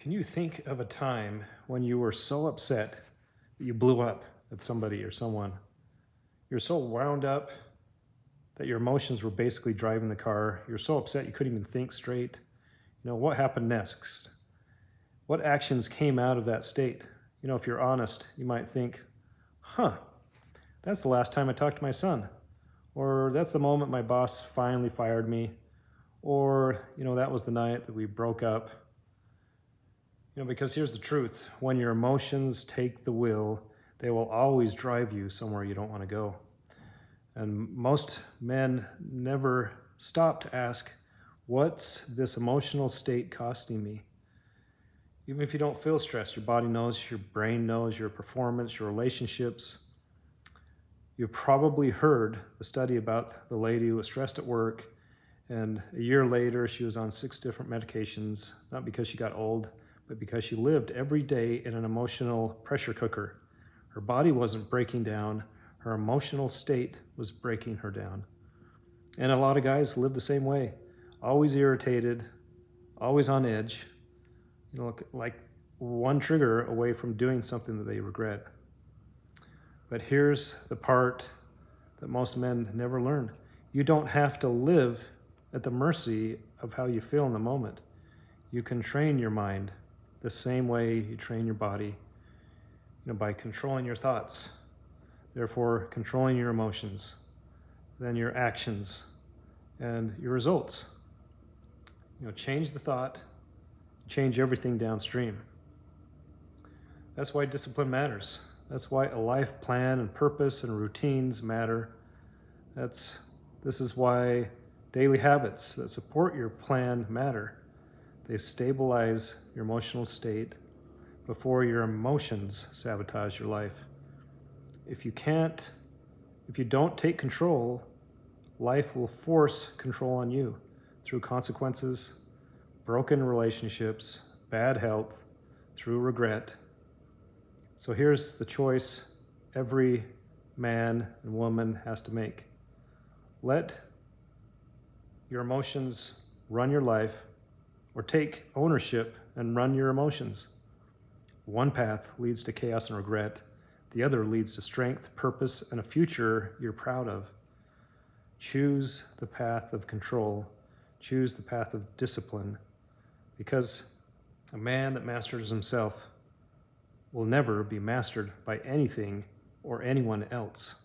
Can you think of a time when you were so upset that you blew up at somebody or someone? You're so wound up that your emotions were basically driving the car. You're so upset you couldn't even think straight. What happened next? What actions came out of that state? If you're honest, you might think, huh, that's the last time I talked to my son. Or that's the moment my boss finally fired me. Or, that was the night that we broke up. Because here's the truth: when your emotions take the wheel, they will always drive you somewhere you don't want to go. And most men never stop to ask, what's this emotional state costing me? Even if you don't feel stressed, your body knows, your brain knows, your performance, your relationships. You've probably heard the study about the lady who was stressed at work, and a year later she was on 6 different medications, not because she got old, but because she lived every day in an emotional pressure cooker. Her body wasn't breaking down, her emotional state was breaking her down. And a lot of guys live the same way, always irritated, always on edge, like one trigger away from doing something that they regret. But here's the part that most men never learn. You don't have to live at the mercy of how you feel in the moment. You can train your mind the same way you train your body, by controlling your thoughts, therefore controlling your emotions, then your actions and your results. Change the thought, change everything downstream. That's why discipline matters. That's why a life plan and purpose and routines matter. This is why daily habits that support your plan matter. They stabilize your emotional state before your emotions sabotage your life. If you don't take control, life will force control on you through consequences, broken relationships, bad health, through regret. So here's the choice every man and woman has to make. Let your emotions run your life, or take ownership and run your emotions. One path leads to chaos and regret. The other leads to strength, purpose, and a future you're proud of. Choose the path of control. Choose the path of discipline, because a man that masters himself will never be mastered by anything or anyone else.